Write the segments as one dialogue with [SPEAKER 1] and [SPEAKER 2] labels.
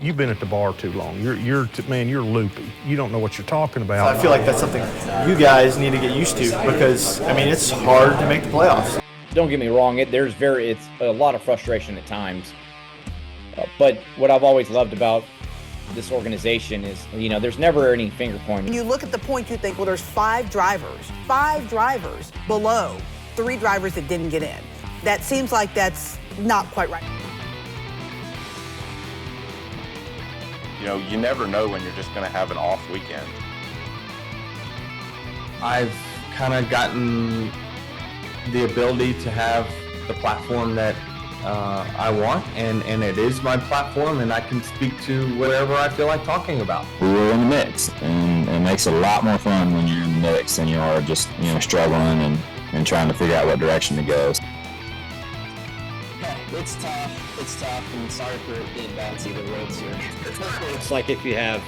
[SPEAKER 1] you've been at the bar too long. You're loopy. You don't know what you're talking about.
[SPEAKER 2] So I feel like that's something you guys need to get used to because, I mean, it's hard to make the playoffs.
[SPEAKER 3] Don't get me wrong, it's a lot of frustration at times. But what I've always loved about this organization is, there's never any finger pointing.
[SPEAKER 4] When you look at the point, you think, well, there's five drivers below 3 drivers that didn't get in. That seems like that's not quite right.
[SPEAKER 5] You never know when you're just going to have an off weekend.
[SPEAKER 6] I've kind of gotten the ability to have the platform that I want, and it is my platform, and I can speak to whatever I feel like talking about.
[SPEAKER 7] We were in the mix, and it makes it a lot more fun when you're in the mix than you are just struggling and trying to figure out what direction to go.
[SPEAKER 8] It's tough, and sorry for being bouncy the roads here.
[SPEAKER 3] It's like if you have,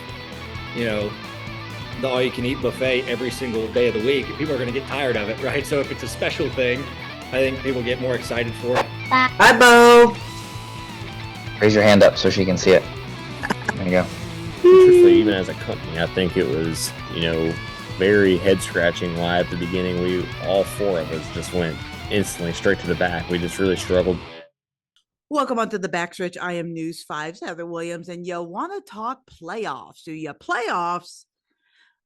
[SPEAKER 3] the all-you-can-eat buffet every single day of the week, people are going to get tired of it, right? So if it's a special thing, I think people get more excited for it.
[SPEAKER 4] Bye, Bo.
[SPEAKER 9] Raise your hand up so she can see it. There you go.
[SPEAKER 10] Truthfully, even as a company, I think it was, very head-scratching why at the beginning all 4 of us just went instantly straight to the back. We just really struggled.
[SPEAKER 4] Welcome on to the Backstretch. I am News 5's Heather Williams, and you want to talk playoffs, do you? Playoffs,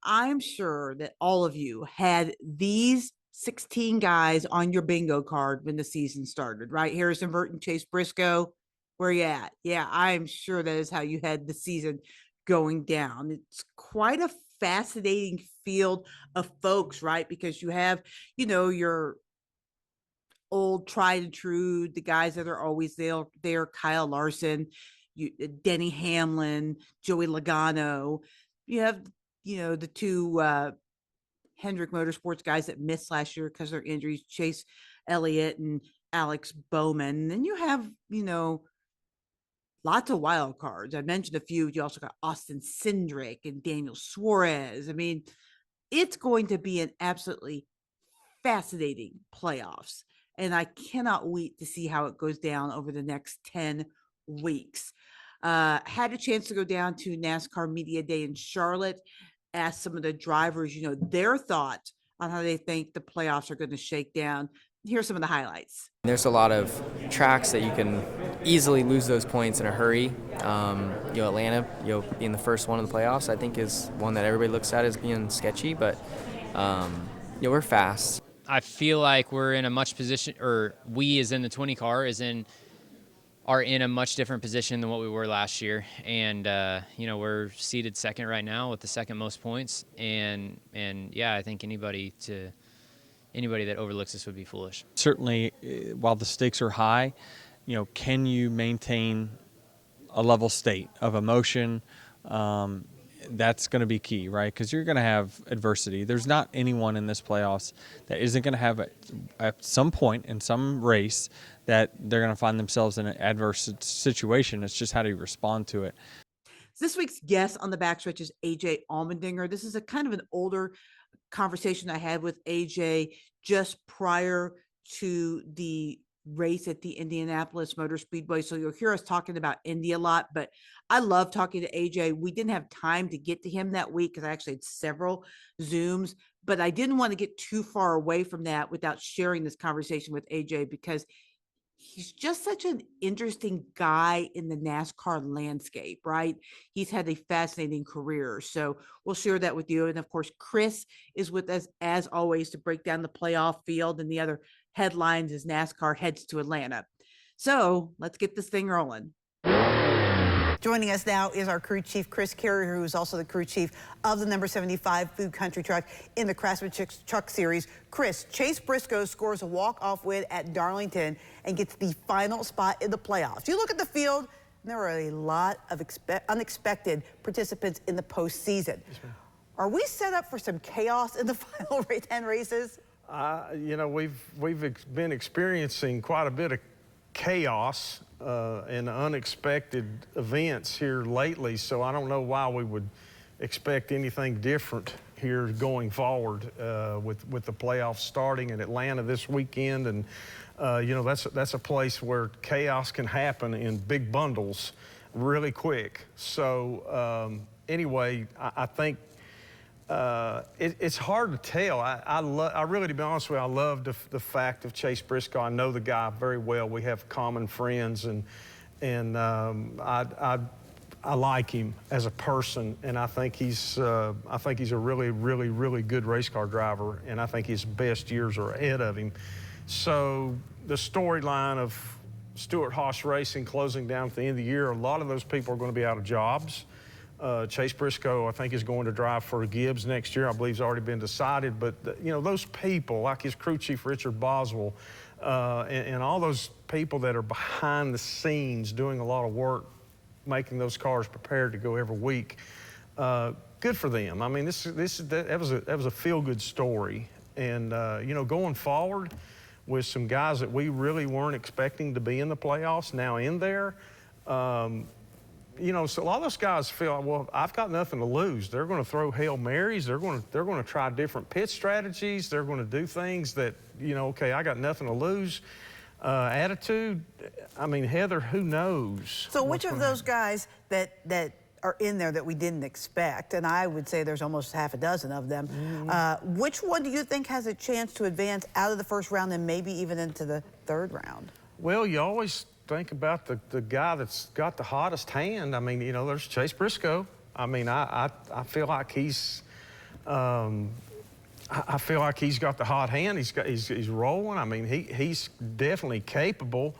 [SPEAKER 4] I'm sure that all of you had these 16 guys on your bingo card when the season started, right? Harrison Burton, Chase Briscoe, where you at? Yeah, I'm sure that is how you had the season going down. It's quite a fascinating field of folks, right? Because you have, your old tried and true, the guys that are always there, Kyle Larson, Denny Hamlin, Joey Logano. You have, the 2 Hendrick Motorsports guys that missed last year because of their injuries, Chase Elliott and Alex Bowman. And then you have, lots of wild cards. I mentioned a few. You also got Austin Cindric and Daniel Suarez. I mean, it's going to be an absolutely fascinating playoffs. And I cannot wait to see how it goes down over the next 10 weeks. Had a chance to go down to NASCAR Media Day in Charlotte, ask some of the drivers, their thoughts on how they think the playoffs are going to shake down. Here's some of the highlights.
[SPEAKER 11] There's a lot of tracks that you can easily lose those points in a hurry. Atlanta, being the first one in the playoffs, I think is one that everybody looks at as being sketchy, but we're fast.
[SPEAKER 12] I feel like we're in a much position, or we as in the 20 car are in a much different position than what we were last year. And, we're seated second right now with the second most points. And I think anybody that overlooks this would be foolish.
[SPEAKER 13] Certainly, while the stakes are high, can you maintain a level state of emotion? That's going to be key, right? Because you're going to have adversity. There's not anyone in this playoffs that isn't going to have at some point in some race that they're going to find themselves in an adverse situation. It's just how do you respond to it.
[SPEAKER 4] This week's guest on the Backstretch is AJ Allmendinger. This is a kind of an older conversation I had with AJ just prior to the race at the Indianapolis Motor Speedway. So you'll hear us talking about Indy a lot, but I love talking to AJ. We didn't have time to get to him that week because I actually had several Zooms, but I didn't want to get too far away from that without sharing this conversation with AJ because he's just such an interesting guy in the NASCAR landscape, right? He's had a fascinating career. So we'll share that with you. And of course, Chris is with us as always to break down the playoff field and the other headlines as NASCAR heads to Atlanta. So let's get this thing rolling. Joining us now is our crew chief, Chris Carrier, who is also the crew chief of the number 75 Food Country Truck in the Craftsman Truck Series. Chris, Chase Briscoe scores a walk-off win at Darlington and gets the final spot in the playoffs. You look at the field, and there are a lot of unexpected participants in the postseason. Yes, are we set up for some chaos in the final 10 races?
[SPEAKER 1] We've been experiencing quite a bit of chaos and unexpected events here lately, so I don't know why we would expect anything different here going forward with the playoffs starting in Atlanta this weekend. And that's a place where chaos can happen in big bundles. really quick. So anyway, I think it's hard to tell. I really, to be honest with you, I love the fact of Chase Briscoe. I know the guy very well. We have common friends, and I like him as a person, and I think he's a really, really, really good race car driver, and I think his best years are ahead of him. So the storyline of Stewart-Haas Racing closing down at the end of the year, a lot of those people are going to be out of jobs. Chase Briscoe, I think, is going to drive for Gibbs next year. I believe it's already been decided. But, those people, like his crew chief, Richard Boswell, and all those people that are behind the scenes doing a lot of work, making those cars prepared to go every week, good for them. I mean, that was a feel-good story. And, going forward with some guys that we really weren't expecting to be in the playoffs now in there, so a lot of those guys feel, well, I've got nothing to lose. They're going to throw Hail Marys. They're going to try different pit strategies. They're going to do things that, okay, I got nothing to lose. Attitude, I mean, Heather, who knows?
[SPEAKER 14] So which of those guys that are in there that we didn't expect, and I would say there's almost half a dozen of them, which one do you think has a chance to advance out of the first round and maybe even into the third round?
[SPEAKER 1] Well, you always think about the guy that's got the hottest hand. I mean, there's Chase Briscoe. I mean, I feel like he's I feel like he's got the hot hand. He's rolling. I mean, he's definitely capable.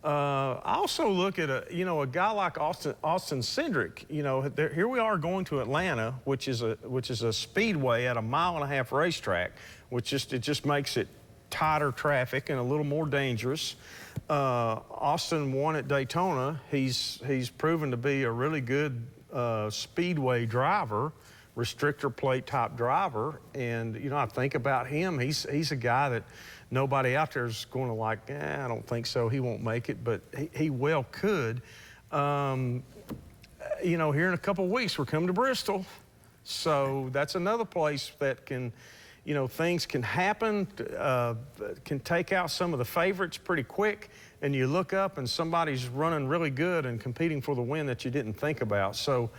[SPEAKER 1] I also look at a guy like Austin Cindric. Here we are going to Atlanta, which is a speedway at a 1.5 mile racetrack, which just makes it tighter traffic and a little more dangerous. Austin won at Daytona. He's proven to be a really good speedway driver, restrictor plate type driver, and I think about him. He's a guy that nobody out there is going to like. I don't think so. He won't make it, but he well could. Here in a couple of weeks we're coming to Bristol, so that's another place that can. Things can happen, can take out some of the favorites pretty quick, and you look up and somebody's running really good and competing for the win that you didn't think about. So,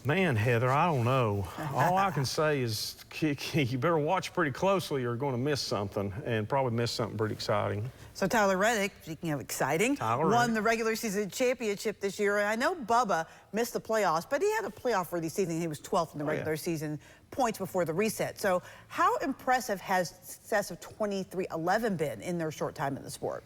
[SPEAKER 1] man, Heather, I don't know. All I can say is you better watch pretty closely or you're going to miss something, and probably miss something pretty exciting.
[SPEAKER 14] So Tyler Reddick, speaking of exciting, won the regular season championship this year. And I know Bubba missed the playoffs, but he had a playoff-worthy season. He was 12th in the regular season, points before the reset. So how impressive has success of 23-11 been in their short time in the sport?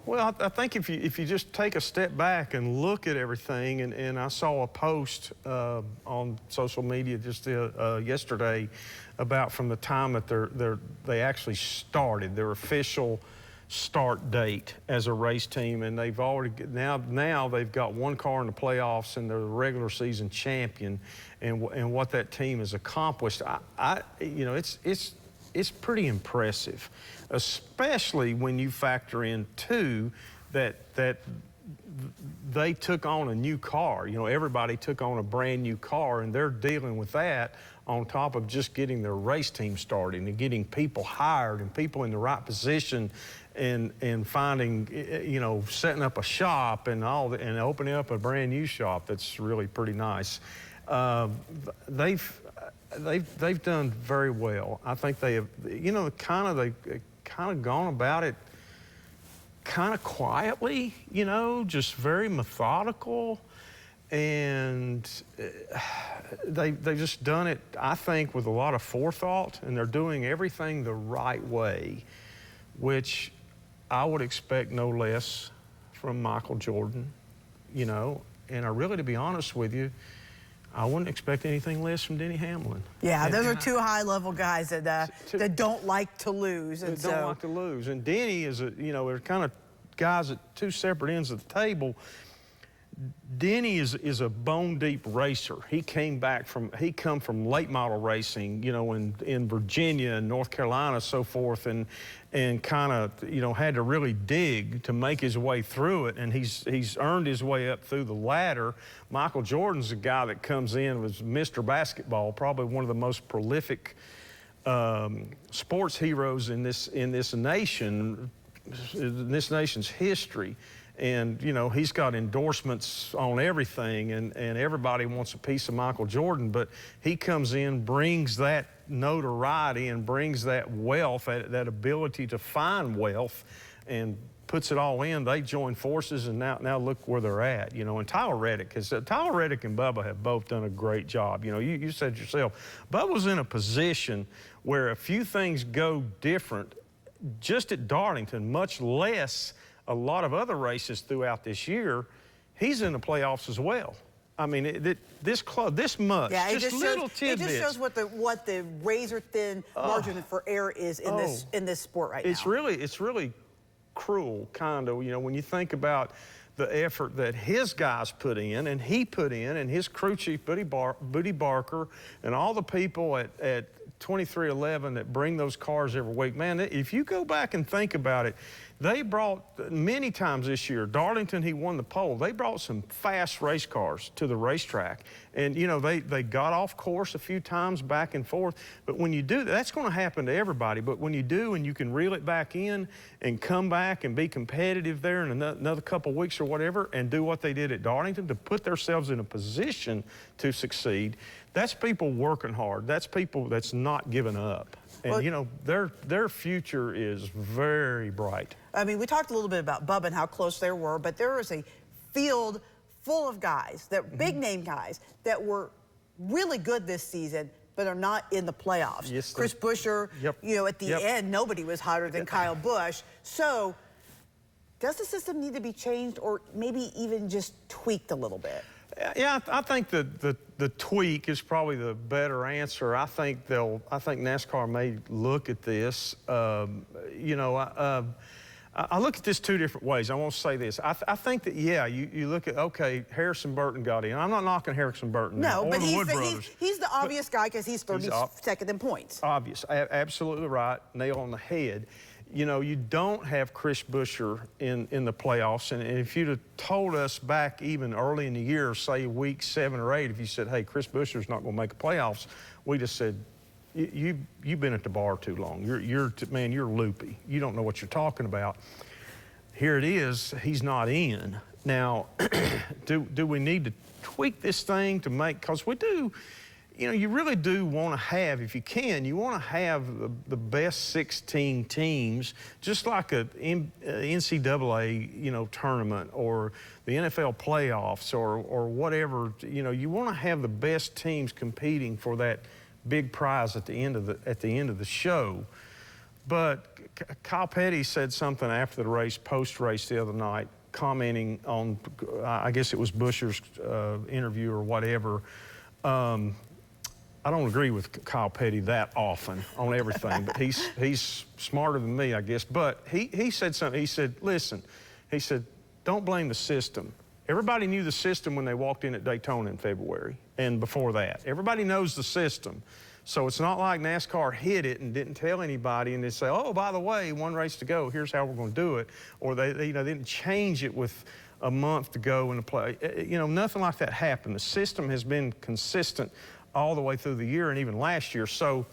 [SPEAKER 1] Well, I think if you just take a step back and look at everything, and I saw a post on social media just yesterday about from the time that they actually started their official start date as a race team, and they've already now they've got one car in the playoffs and they're the regular season champion, and what that team has accomplished, it's pretty impressive, especially when you factor in too that they took on a new car. Everybody took on a brand new car, and they're dealing with that on top of just getting their race team started and getting people hired and people in the right position, and finding, setting up a shop and and opening up a brand new shop. That's really pretty nice. They've done very well. I think they have, they've kind of gone about it kind of quietly, just very methodical, and they've just done it, I think, with a lot of forethought, and they're doing everything the right way, which I would expect no less from Michael Jordan, and I really, to be honest with you, I wouldn't expect anything less from Denny Hamlin.
[SPEAKER 14] Yeah, those are two high-level guys that don't like to lose.
[SPEAKER 1] And don't like to lose. And Denny is, they're kind of guys at two separate ends of the table. Denny is a bone-deep racer. He come from late model racing, in Virginia and North Carolina, so forth, and kind of, had to really dig to make his way through it, and he's earned his way up through the ladder. Michael Jordan's a guy that comes in was Mr. Basketball, probably one of the most prolific sports heroes in this nation's history. And, you know, he's got endorsements on everything, and everybody wants a piece of Michael Jordan, but he comes in, brings that notoriety and brings that wealth, that ability to find wealth, and puts it all in. They join forces, and now look where they're at, you know. And Tyler Reddick, because Tyler Reddick and Bubba have both done a great job. You know, you said yourself, Bubba's in a position where a few things go different just at Darlington, much less a lot of other races throughout this year. He's in the playoffs as well. I mean, this club, this much,
[SPEAKER 14] yeah,
[SPEAKER 1] just little tidbits.
[SPEAKER 14] It just shows what the razor thin margin for error is in this sport right now.
[SPEAKER 1] It's really cruel, kind of, you know, when you think about the effort that his guys put in, and he put in, and his crew chief, Booty Barker, and all the people at 2311 that bring those cars every week. Man, if you go back and think about it, they brought, many times this year, Darlington, he won the pole. They brought some fast race cars to the racetrack. And, you know, they got off course a few times back and forth. But when you do, that's going to happen to everybody. But when you do, and you can reel it back in and come back and be competitive there in another couple of weeks or whatever, and do what they did at Darlington to put themselves in a position to succeed, that's people working hard. That's people that's not giving up. And, well, you know, their future is very bright.
[SPEAKER 14] I mean, we talked a little bit about Bubba and how close they were, but there was a field full of guys, that big-name guys, that were really good this season, but are not in the playoffs.
[SPEAKER 1] Yes,
[SPEAKER 14] Chris Buescher, you know, at the end, nobody was hotter than Kyle Busch. So does the system need to be changed, or maybe even just tweaked a little bit?
[SPEAKER 1] Yeah, I think the tweak is probably the better answer. I think NASCAR may look at this. You know, I look at this two different ways. I want to say this. I think that, yeah, you look at, okay, Harrison Burton got in. I'm not knocking Harrison Burton.
[SPEAKER 14] No,
[SPEAKER 1] or
[SPEAKER 14] but
[SPEAKER 1] the Wood Brothers.
[SPEAKER 14] He's the obvious guy because he's 32nd in points.
[SPEAKER 1] Obvious. Absolutely right. Nail on the head. You know, you don't have Chris Buescher in the playoffs. And if you'd have told us back even early in the year, say week 7 or 8, if you said, hey, Chris Buescher's not going to make the playoffs, we just said, you've been at the bar too long. Man, you're loopy. You don't know what you're talking about. Here it is. He's not in. Now, do we need to tweak this thing to make, because we do, you know, you really do want to have, if you can, you want to have the best 16 teams, just like a NCAA, you know, tournament, or the NFL playoffs, or whatever. You know, you want to have the best teams competing for that big prize at the end of the show. But Kyle Petty said something after the race, post-race the other night, commenting on, I guess it was Buescher's interview or whatever. I don't agree with Kyle Petty that often on everything, but he's smarter than me, I guess. But he said something. He said, listen, he said, don't blame the system. Everybody knew the system when they walked in at Daytona in February and before that. Everybody knows the system. So it's not like NASCAR hid it and didn't tell anybody and they say, oh, by the way, one race to go, here's how we're going to do it. Or they didn't change it with a month to go in the play. You know, nothing like that happened. The system has been consistent all the way through the year and even last year. So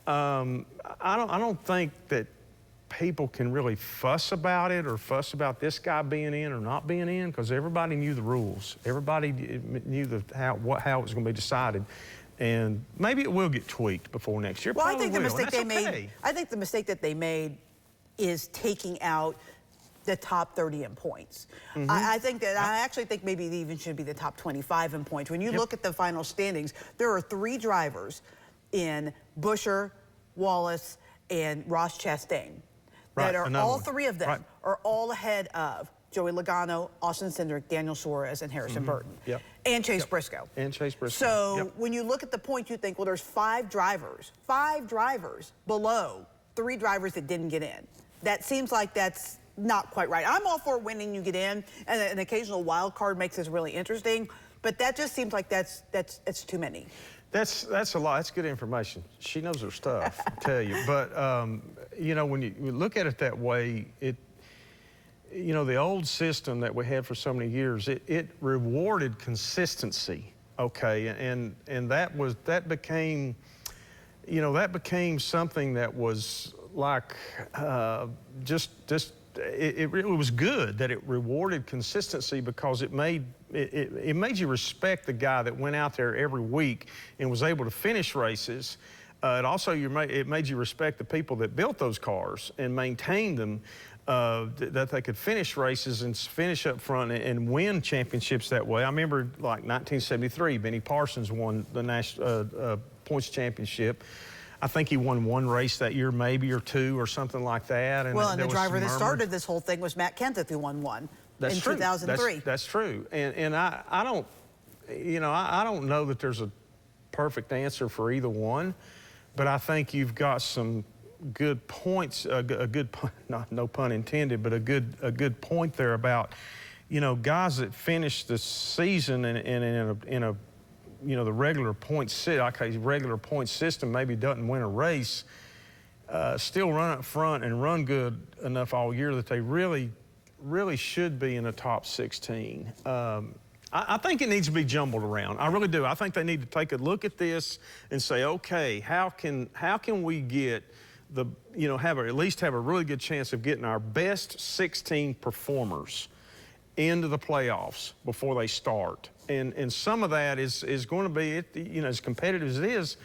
[SPEAKER 1] I don't think that people can really fuss about it or fuss about this guy being in or not being in, because everybody knew the rules. Everybody knew how it was going to be decided. And maybe it will get tweaked before next year.
[SPEAKER 14] Well,
[SPEAKER 1] Probably
[SPEAKER 14] I think the mistake they
[SPEAKER 1] okay.
[SPEAKER 14] made. I think the mistake that they made is taking out the top 30 in points. I think that I actually think maybe it even should be the top 25 in points. When you look at the final standings, there are 3 drivers in Buescher, Wallace, and Ross Chastain that are all 3 of them are all ahead of Joey Logano, Austin Cindric, Daniel Suarez, and Harrison Burton. And Chase Briscoe.
[SPEAKER 1] And Chase Briscoe.
[SPEAKER 14] So when you look at the points, you think, well, there's 5 drivers below 3 drivers that didn't get in. That seems like that's not quite right. I'm all for winning, you get in, and an occasional wild card makes this really interesting, but that just seems like that's too many.
[SPEAKER 1] That's a lot. That's good information. She knows her stuff, I tell you. But you know, when you look at it that way, you know, the old system that we had for so many years, it rewarded consistency, okay, and that became, you know, that became something that was like just it was good that it rewarded consistency because it made you respect the guy that went out there every week and was able to finish races. It also it made you respect the people that built those cars and maintained them, that they could finish races and finish up front and win championships that way. I remember like 1973, Benny Parsons won the national points championship. I think he won one race that year, maybe, or two, or something like that. And
[SPEAKER 14] well, and the driver that started this whole thing was Matt Kenseth, who won one in 2003.
[SPEAKER 1] That's true. And I don't, I don't know that there's a perfect answer for either one, but I think you've got some good points, no pun intended, but a good point there about, guys that finish the season in a the regular point system maybe doesn't win a race, still run up front and run good enough all year that they really should be in the top 16. I think it needs to be jumbled around. I really do. I think they need to take a look at this and say, okay, how can we get at least have a really good chance of getting our best 16 performers into the playoffs before they start. And some of that is going to be, as competitive as it is,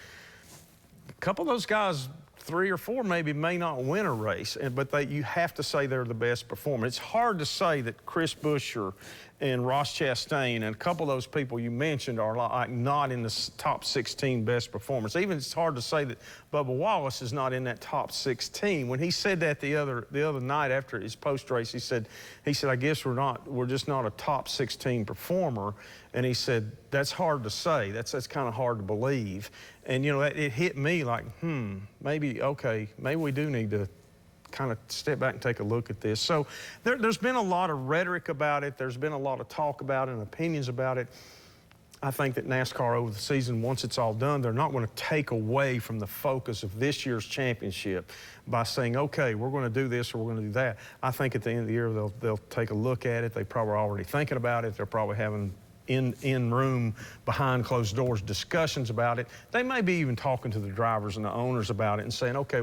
[SPEAKER 1] a couple of those guys, 3 or 4 maybe, may not win a race, but you have to say they're the best performer. It's hard to say that Chris Buescher and Ross Chastain and a couple of those people you mentioned are like not in the top 16 best performers. Even it's hard to say that Bubba Wallace is not in that top 16. When he said that the other night after his post race, he said, I guess we're just not a top 16 performer. And he said, that's hard to say. That's kind of hard to believe. And it hit me like, maybe we do need to kind of step back and take a look at this. So there's been a lot of rhetoric about it. There's been a lot of talk about it and opinions about it. I think that NASCAR over the season, once it's all done, they're not going to take away from the focus of this year's championship by saying, okay, we're going to do this or we're going to do that. I think at the end of the year, they'll take a look at it. They probably are already thinking about it. They're probably having in room, behind closed doors discussions about it. They may be even talking to the drivers and the owners about it and saying, okay,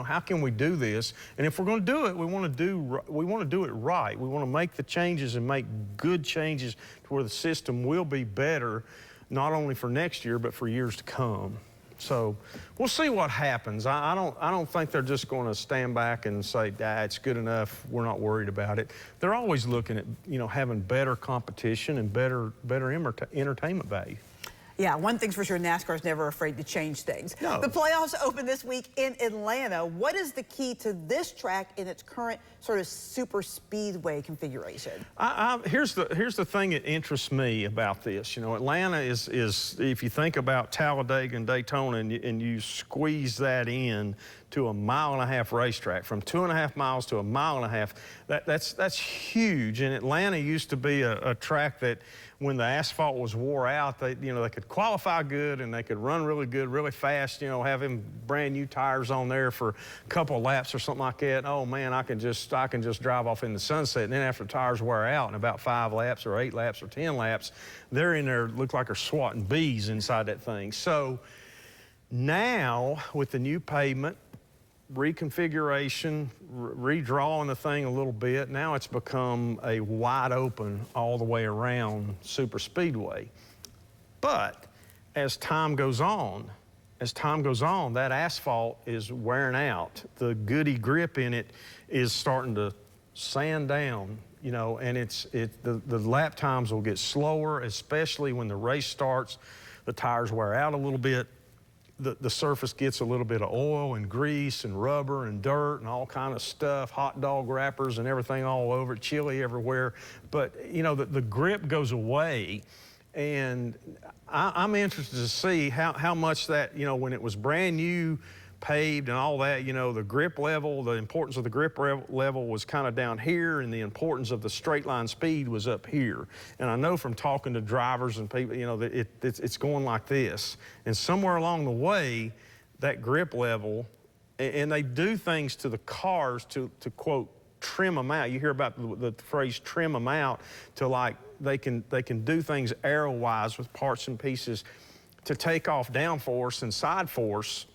[SPEAKER 1] how can we do this? And if we're going to do it, we want to do it right. We want to make the changes and make good changes to where the system will be better, not only for next year, but for years to come. So we'll see what happens. I don't think they're just going to stand back and say, it's good enough, we're not worried about it. They're always looking at, having better competition and better entertainment value.
[SPEAKER 14] Yeah, one thing's for sure, NASCAR is never afraid to change things.
[SPEAKER 1] No.
[SPEAKER 14] The playoffs open this week in Atlanta. What is the key to this track in its current sort of super speedway configuration?
[SPEAKER 1] Here's the thing that interests me about this. Atlanta is if you think about Talladega and Daytona and you squeeze that in to a 1.5 mile racetrack, from 2.5 miles to a 1.5 miles, that's huge. And Atlanta used to be a track that, when the asphalt was wore out, they could qualify good and they could run really good, really fast, have them brand new tires on there for a couple of laps or something like that. Oh man, I can just drive off in the sunset. And then after the tires wear out in about 5 laps or 8 laps or 10 laps, they're in there, look like they're swatting bees inside that thing. So now with the new pavement, reconfiguration, redrawing the thing a little bit, now it's become a wide open all the way around super speedway. But as time goes on, that asphalt is wearing out. The goody grip in it is starting to sand down, and the lap times will get slower, especially when the race starts. The tires wear out a little bit. The surface gets a little bit of oil and grease and rubber and dirt and all kind of stuff, hot dog wrappers and everything all over it, chili everywhere. But, the grip goes away. And I'm interested to see how much that, when it was brand new, paved and all that, the grip level, the importance of the grip level was kind of down here, and the importance of the straight line speed was up here. And I know from talking to drivers and people, that it's going like this. And somewhere along the way, that grip level, and they do things to the cars to quote, trim them out. You hear about the phrase trim them out, to like they can do things aero-wise with parts and pieces to take off downforce and side force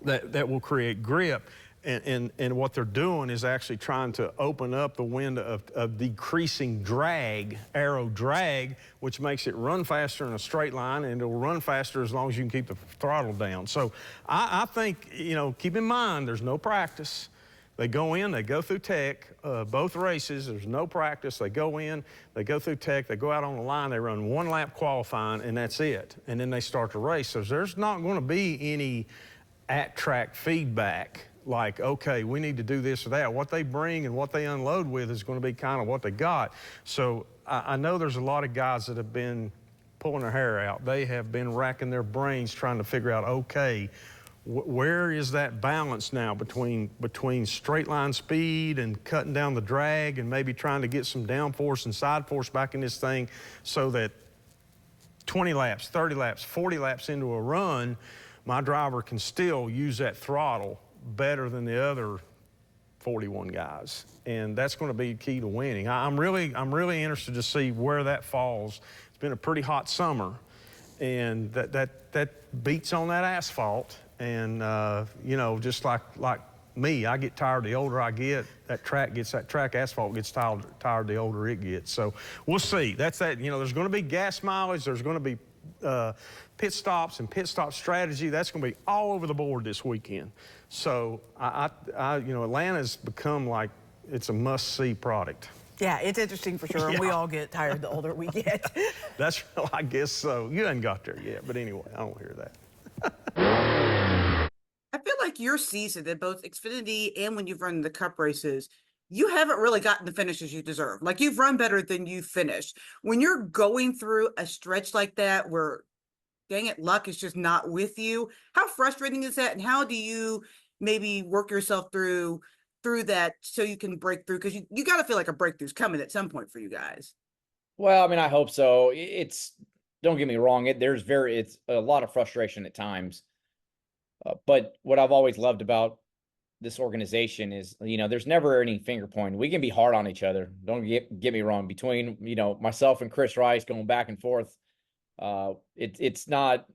[SPEAKER 1] that will create grip. And what they're doing is actually trying to open up the window of decreasing drag, aero drag, which makes it run faster in a straight line, and it'll run faster as long as you can keep the throttle down. So I think, keep in mind, there's no practice. They go in, they go through tech, both races, there's no practice. They go in, they go through tech, they go out on the line, they run one lap qualifying, and that's it. And then they start the race. So there's not going to be any at-track feedback like, okay, we need to do this or that. What they bring and what they unload with is going to be kind of what they got. So I know there's a lot of guys that have been pulling their hair out. They have been racking their brains trying to figure out, okay, where is that balance now between straight line speed and cutting down the drag and maybe trying to get some downforce and side force back in this thing so that 20 laps, 30 laps, 40 laps into a run, my driver can still use that throttle better than the other 41 guys. And that's going to be key to winning. I'm really interested to see where that falls. It's been a pretty hot summer, and that beats on that asphalt. And, just like me, I get tired the older I get. That track asphalt gets tired the older it gets. So we'll see. There's going to be gas mileage. There's going to be pit stops and pit stop strategy. That's going to be all over the board this weekend. So Atlanta's become like it's a must-see product.
[SPEAKER 14] Yeah, it's interesting for sure. And we all get tired the older we get.
[SPEAKER 1] I guess so. You haven't got there yet, but anyway, I don't hear that.
[SPEAKER 4] I feel like your season in both Xfinity and when you've run the Cup races, you haven't really gotten the finishes you deserve. Like, you've run better than you finished. When you're going through a stretch like that where, dang it, luck is just not with you, how frustrating is that? And how do you maybe work yourself through that so you can break through? Because you got to feel like a breakthrough's coming at some point for you guys.
[SPEAKER 3] Well, I mean, I hope so. Don't get me wrong. It's a lot of frustration at times. But what I've always loved about this organization is, there's never any finger pointing. We can be hard on each other. Don't get me wrong. Between, myself and Chris Rice going back and forth, it's not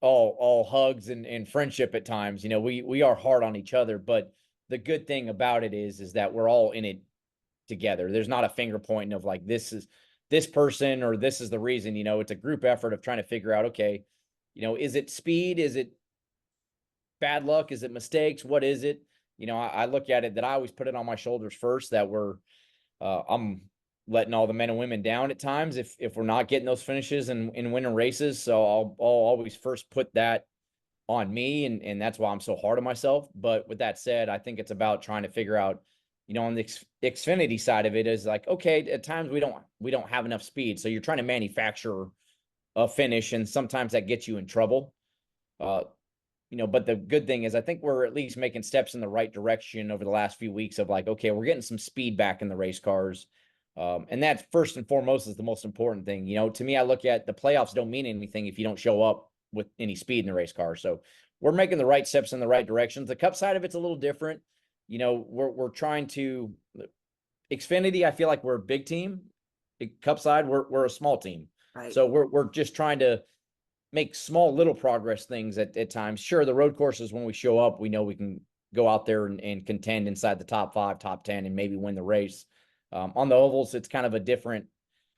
[SPEAKER 3] all hugs and friendship at times. We are hard on each other, but the good thing about it is that we're all in it together. There's not a finger pointing of like, this is this person or this is the reason. It's a group effort of trying to figure out, okay, is it speed? Is it bad luck? Is it mistakes? What is it? I look at it that I always put it on my shoulders first, that I'm letting all the men and women down at times if we're not getting those finishes and winning races. So I'll always first put that on me, and that's why I'm so hard on myself. But with that said, I think it's about trying to figure out, on the Xfinity side of it is like, okay, at times we don't have enough speed. So you're trying to manufacture a finish, and sometimes that gets you in trouble. But the good thing is I think we're at least making steps in the right direction over the last few weeks of like, okay, we're getting some speed back in the race cars. And that first and foremost is the most important thing. To me, I look at the playoffs don't mean anything if you don't show up with any speed in the race car. So we're making the right steps in the right directions. The Cup side of it's a little different. We're trying to Xfinity. I feel like we're a big team. Cup side, we're a small team.
[SPEAKER 4] Right.
[SPEAKER 3] So we're just trying to make small little progress things at times. Sure, the road courses, when we show up, we know we can go out there and contend inside the top 5, top 10, and maybe win the race. On the ovals, it's kind of a different,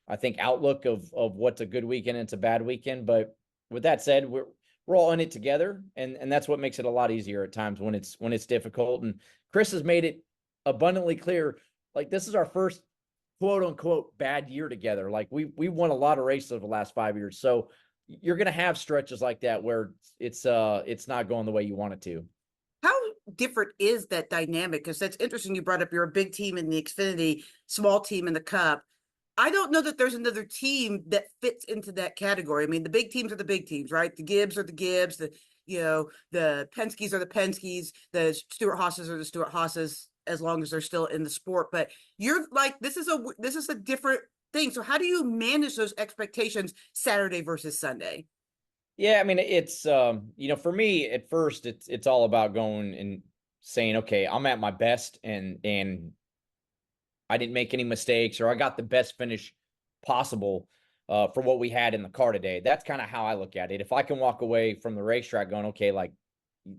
[SPEAKER 3] I think, outlook of what's a good weekend and it's a bad weekend. But with that said, we're all in it together, and that's what makes it a lot easier at times when it's difficult. And Chris has made it abundantly clear, like, this is our first quote unquote bad year together. Like, we won a lot of races over the last 5 years. So you're going to have stretches like that where it's not going the way you want it to.
[SPEAKER 4] How different is that dynamic? Because that's interesting. You brought up you're a big team in the Xfinity, small team in the Cup. I don't know that there's another team that fits into that category. I mean, the big teams are the big teams, right? The Gibbs are the Gibbs, the Penske's are the Penske's, the Stewart Haas's are the Stewart Haas's, as long as they're still in the sport. But you're like, this is a different thing. So how do you manage those expectations Saturday versus Sunday?
[SPEAKER 3] Yeah, I mean, it's for me at first, it's all about going and saying, okay, I'm at my best and I didn't make any mistakes, or I got the best finish possible for what we had in the car today. That's kind of how I look at it. If I can walk away from the racetrack going, okay, like,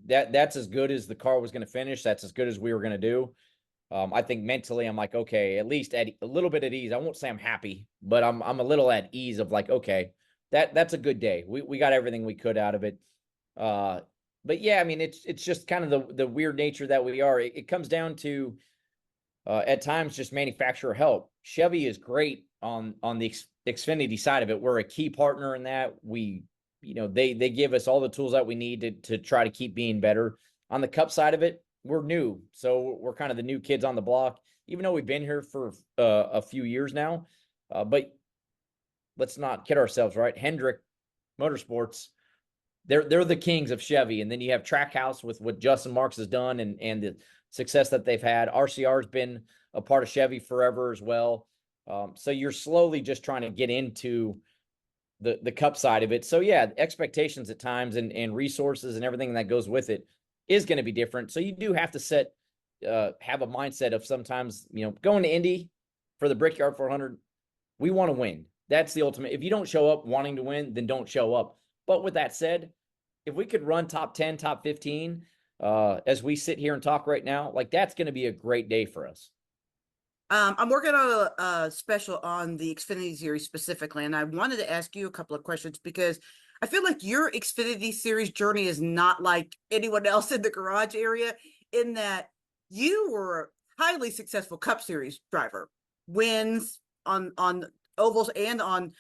[SPEAKER 3] that's as good as the car was going to finish. That's as good as we were going to do. I think mentally I'm like, okay, at least at a little bit at ease. I won't say I'm happy, but I'm a little at ease of like, okay, that's a good day. We got everything we could out of it. But yeah, I mean, it's just kind of the weird nature that we are. It comes down to at times just manufacturer help. Chevy is great on the Xfinity side of it. We're a key partner in that. They give us all the tools that we need to try to keep being better. On the Cup side of it, we're new, so we're kind of the new kids on the block, even though we've been here for a few years now. But let's not kid ourselves, right? Hendrick Motorsports, they're the kings of Chevy, and then you have Trackhouse with what Justin Marks has done and the success that they've had. RCR has been a part of Chevy forever as well. So you're slowly just trying to get into the Cup side of it. So yeah, expectations at times and resources and everything that goes with it is going to be different. So you do have to have a mindset of sometimes, going to Indy for the Brickyard 400, we want to win. That's the ultimate. If you don't show up wanting to win, then don't show up. But with that said, if we could run top 10, top 15, as we sit here and talk right now, like that's going to be a great day for us.
[SPEAKER 4] I'm working on a special on the Xfinity Series specifically, and I wanted to ask you a couple of questions because I feel like your Xfinity Series journey is not like anyone else in the garage area in that you were a highly successful Cup Series driver, wins on ovals and on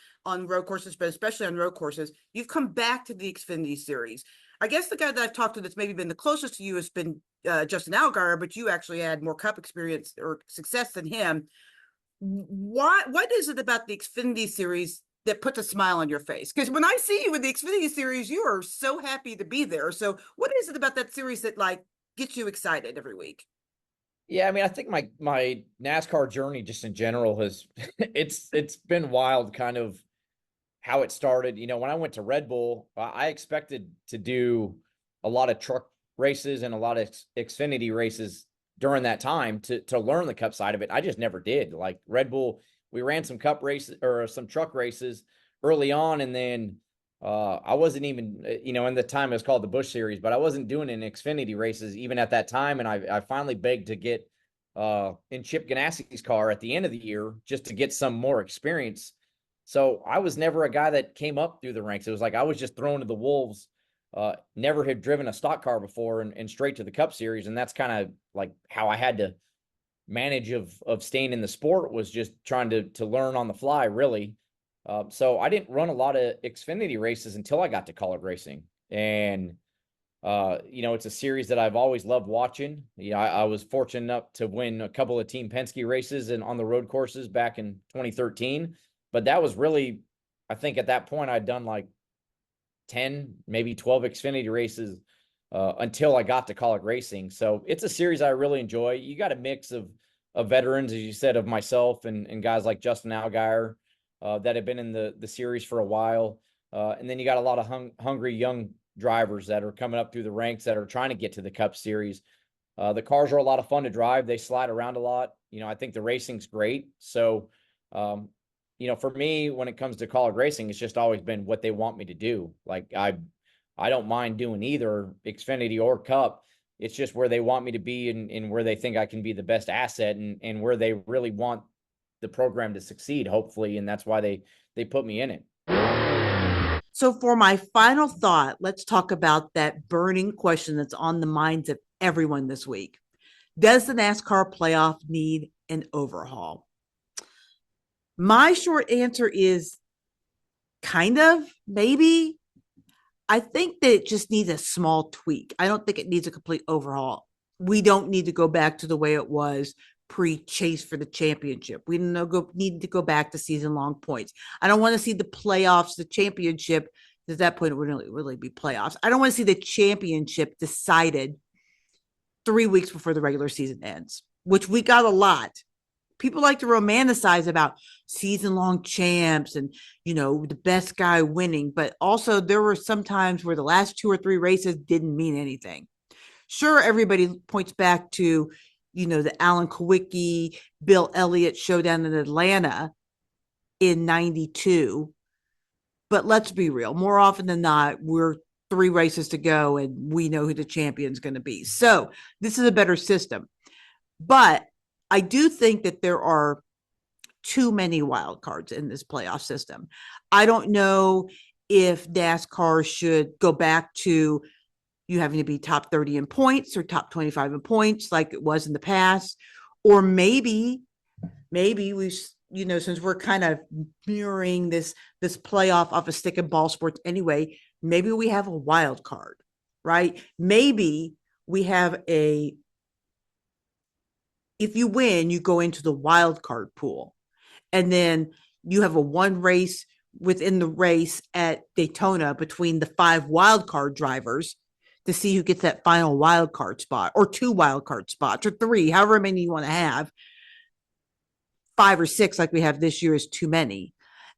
[SPEAKER 4] road courses, but especially on road courses. You've come back to the Xfinity Series. I guess the guy that I've talked to that's maybe been the closest to you has been Justin Allgaier, but you actually had more Cup experience or success than him. What is it about the Xfinity Series that puts a smile on your face? Because when I see you in the Xfinity Series, you are so happy to be there. So what is it about that series that like gets you excited every week?
[SPEAKER 3] Yeah, I mean, I think my NASCAR journey just in general has it's been wild, kind of how it started. When I went to Red Bull, I expected to do a lot of truck races and a lot of Xfinity races during that time to learn the Cup side of it. I just never did. Like Red Bull, we ran some Cup races or some truck races early on, and then I wasn't even, in the time it was called the Busch Series, but I wasn't doing any Xfinity races even at that time. And I finally begged to get in Chip Ganassi's car at the end of the year just to get some more experience. So I was never a guy that came up through the ranks. It was like I was just thrown to the wolves. Never had driven a stock car before and straight to the Cup Series. And that's kind of like how I had to manage of staying in the sport, was just trying to learn on the fly, really. So I didn't run a lot of Xfinity races until I got to college racing. And, it's a series that I've always loved watching. I was fortunate enough to win a couple of Team Penske races and on the road courses back in 2013. But that was really, I think at that point I'd done like 10, maybe 12 Xfinity races until I got to college racing. So it's a series I really enjoy. You got a mix of veterans, as you said, of myself and guys like Justin Allgaier that have been in the series for a while. And then you got a lot of hungry young drivers that are coming up through the ranks that are trying to get to the Cup Series. The cars are a lot of fun to drive. They slide around a lot. I think the racing's great. So, for me, when it comes to college racing, it's just always been what they want me to do. Like I don't mind doing either Xfinity or Cup. It's just where they want me to be and where they think I can be the best asset and where they really want the program to succeed, hopefully. And that's why they put me in it.
[SPEAKER 4] So for my final thought, let's talk about that burning question that's on the minds of everyone this week. Does the NASCAR playoff need an overhaul? My short answer is kind of, maybe. I think that it just needs a small tweak. I don't think it needs a complete overhaul. We don't need to go back to the way it was pre-chase for the championship. We need to go back to season-long points. I don't want to see the playoffs, the championship. At that point, it wouldn't really be playoffs. I don't want to see the championship decided 3 weeks before the regular season ends, which we got a lot. People like to romanticize about season-long champs and, the best guy winning. But also there were some times where the last 2 or 3 races didn't mean anything. Sure, everybody points back to, the Alan Kulwicki, Bill Elliott showdown in Atlanta in 92. But let's be real. More often than not, we're 3 races to go and we know who the champion's going to be. So this is a better system. But I do think that there are too many wild cards in this playoff system. I don't know if NASCAR should go back to you having to be top 30 in points or top 25 in points like it was in the past. Or maybe we, since we're kind of mirroring this playoff off of stick and ball sports anyway, maybe we have a wild card, right? Maybe we have if you win, you go into the wild card pool. And then you have a one race within the race at Daytona between the 5 wild card drivers to see who gets that final wild card spot, or 2 wild card spots, or 3, however many you want to have. 5 or 6 like we have this year is too many.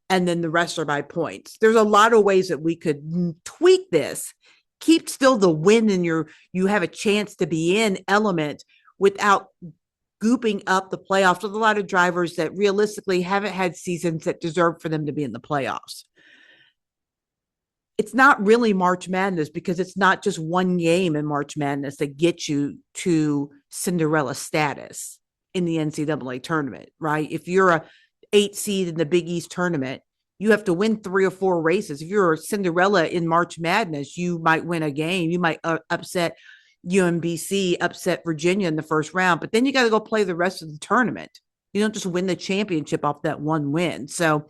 [SPEAKER 4] And then the rest are by points. There's a lot of ways that we could tweak this, keep still the win in you have a chance to be in element without gooping up the playoffs with a lot of drivers that realistically haven't had seasons that deserve for them to be in the playoffs. It's not really March Madness because it's not just one game in March Madness that gets you to Cinderella status in the NCAA tournament, right? If you're a 8 seed in the Big East tournament, you have to win 3 or 4 races. If you're a Cinderella in March Madness, you might win a game. You might upset UMBC, upset Virginia in the first round, but then you got to go play the rest of the tournament. You don't just win the championship off that one win. So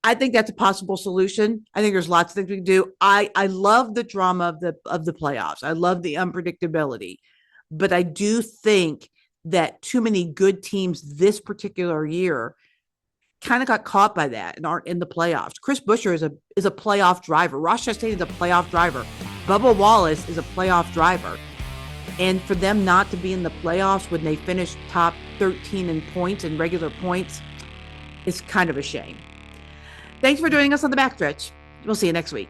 [SPEAKER 4] I think that's a possible solution. I think there's lots of things we can do. I love the drama of the playoffs. I love the unpredictability, but I do think that too many good teams this particular year kind of got caught by that and aren't in the playoffs. Chris Buescher is a playoff driver. Ross Chastain is a playoff driver. Bubba Wallace is a playoff driver. And for them not to be in the playoffs when they finish top 13 in points and regular points is kind of a shame. Thanks for joining us on the Backstretch. We'll see you next week.